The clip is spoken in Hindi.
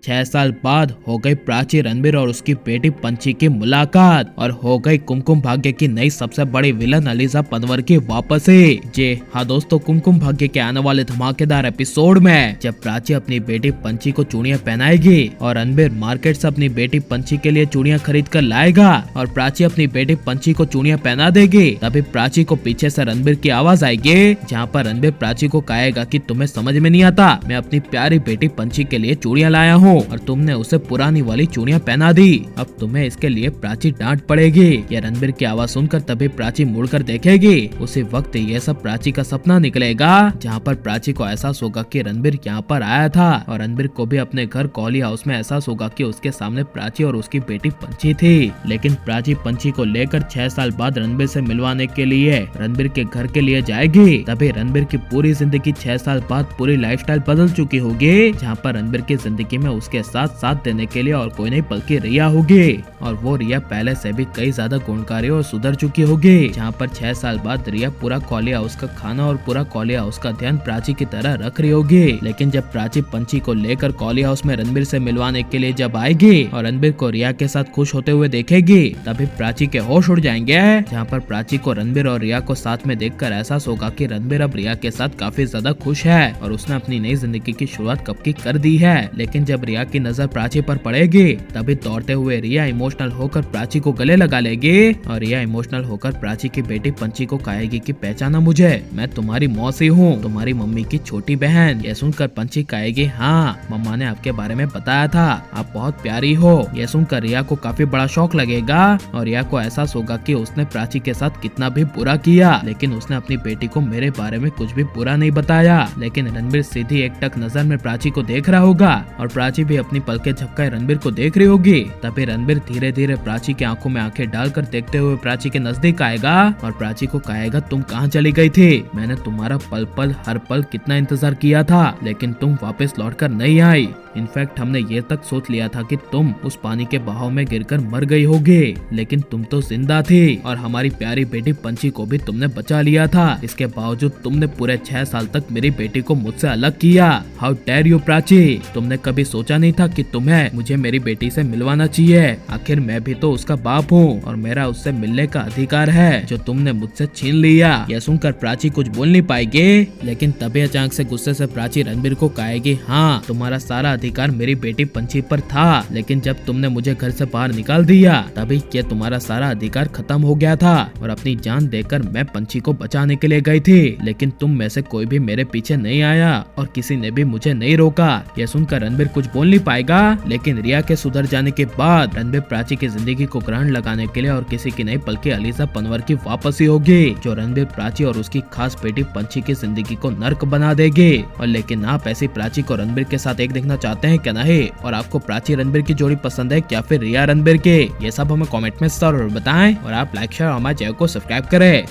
6 साल बाद हो गई प्राची रणबीर और उसकी बेटी पंची की मुलाकात और हो गई कुमकुम भाग्य की नई सबसे बड़ी विलन अलीजा पनवर की वापसी। जी हाँ दोस्तों, कुमकुम भाग्य के आने वाले धमाकेदार एपिसोड में जब प्राची अपनी बेटी पंची को चूड़ियां पहनाएगी और रणबीर मार्केट से अपनी बेटी पंची के लिए चूड़ियां खरीद कर लाएगा और प्राची अपनी बेटी पंची को चूड़ियां पहना देगी, तभी प्राची को पीछे से रणबीर की आवाज आएगी जहाँ पर रणबीर प्राची को कहेगा कि तुम्हें समझ में नहीं आता, मैं अपनी प्यारी बेटी पंची के लिए चूड़ियां लाया हूँ और तुमने उसे पुरानी वाली चूड़ियां पहना दी, अब तुम्हें इसके लिए प्राची डांट पड़ेगी। यह रणबीर की आवाज सुनकर तभी प्राची मुड़कर देखेगी। उसी वक्त ये सब प्राची का सपना निकलेगा जहाँ पर प्राची को एहसास होगा कि रणबीर यहाँ पर आया था और रणबीर को भी अपने घर कॉली हाउस में एहसास होगा कि उसके सामने प्राची और उसकी बेटी पंची थी। लेकिन प्राची पंची को लेकर 6 साल बाद रणबीर से मिलवाने के लिए रणबीर के घर के लिए जाएगी। तभी रणबीर की पूरी जिंदगी 6 साल बाद पूरी लाइफस्टाइल बदल चुकी होगी, जहाँ पर रणबीर की जिंदगी में उसके साथ देने के लिए और कोई नहीं बल्कि रिया होगी और वो रिया पहले से भी कई ज्यादा गुणकारी और सुधर चुकी होगी। जहाँ पर 6 साल बाद रिया पूरा कॉली हाउस का खाना और पूरा कॉली हाउस का ध्यान प्राची की तरह रख रही होगी। लेकिन जब प्राची पंची को लेकर कॉली हाउस में रणबीर से मिलवाने के लिए जब आएगी और रणबीर को रिया के साथ खुश होते हुए देखेगी, तभी प्राची के होश उड़ जाएंगे। जहाँ पर प्राची को रणबीर और रिया को साथ में देखकर एहसास होगा कि रणबीर अब रिया के साथ काफी ज्यादा खुश है और उसने अपनी नई जिंदगी की शुरुआत कब की कर दी है। लेकिन जब रिया की नजर प्राची पर पड़ेगी, तभी दौड़ते हुए रिया इमोशनल होकर प्राची को गले लगा लेगी और रिया इमोशनल होकर प्राची की बेटी पंची को कहेगी कि पहचाना मुझे, मैं तुम्हारी मौसी हूँ, तुम्हारी मम्मी की छोटी बहन। यह सुनकर पंची कहेगी, हाँ मम्मा ने आपके बारे में बताया था, आप बहुत प्यारी हो। यह सुनकर रिया को काफी बड़ा शौक लगेगा और रिया को एहसास होगा कि उसने प्राची के साथ कितना भी बुरा किया, लेकिन उसने अपनी बेटी को मेरे बारे में कुछ भी बुरा नहीं बताया। लेकिन रणबीर सीधी एकटक नजर में प्राची को देख रहा होगा और प्राची भी अपनी पलके झपकाए रणबीर को देख रही होगी। तभी रणबीर धीरे धीरे प्राची की आंखों में आंखें डालकर देखते हुए प्राची के नजदीक आएगा और प्राची को कहेगा, तुम कहाँ चली गई थी? मैंने तुम्हारा पल पल हर पल कितना इंतजार किया था, लेकिन तुम वापस लौटकर नहीं आई। इनफैक्ट हमने ये तक सोच लिया था कि तुम उस पानी के बहाव में गिरकर मर गई होगी, लेकिन तुम तो जिंदा थी और हमारी प्यारी बेटी पंची को भी तुमने बचा लिया था। इसके बावजूद तुमने पूरे 6 साल तक मेरी बेटी को मुझसे अलग किया। हाउ डेयर यू प्राची, तुमने कभी सोचा नहीं था कि तुम्हें मुझे मेरी बेटी से मिलवाना चाहिए? आखिर मैं भी तो उसका बाप हूँ और मेरा उससे मिलने का अधिकार है जो तुमने मुझसे छीन लिया। यह सुनकर प्राची कुछ बोल नहीं पाएगी, लेकिन तभी अचानक से गुस्से से प्राची रणबीर को कहेगी, हाँ तुम्हारा सारा अधिकार मेरी बेटी पंची पर था, लेकिन जब तुमने मुझे घर से बाहर निकाल दिया तभी ये तुम्हारा सारा अधिकार खत्म हो गया था और अपनी जान देकर मैं पंची को बचाने के लिए गई थी, लेकिन तुम में से कोई भी मेरे पीछे नहीं आया और किसी ने भी मुझे नहीं रोका। यह सुनकर रणबीर कुछ बोल नहीं पाएगा, लेकिन रिया के सुधर जाने के बाद रणबीर प्राची की जिंदगी को ग्रहण लगाने के लिए और किसी की नहीं बल्कि अलीजा पनवर की वापसी होगी, जो रणबीर प्राची और उसकी खास बेटी पंची की जिंदगी को नर्क बना देगी। और लेकिन आप ऐसी प्राची को रणबीर के साथ एक देखना चाहते हैं क्या नहीं? और आपको प्राची रणबीर की जोड़ी पसंद है क्या फिर रिया रणबीर के? ये सब हमें कमेंट में जरूर बताएं और आप लाइक शेयर और हमारे चैनल को सब्सक्राइब करें।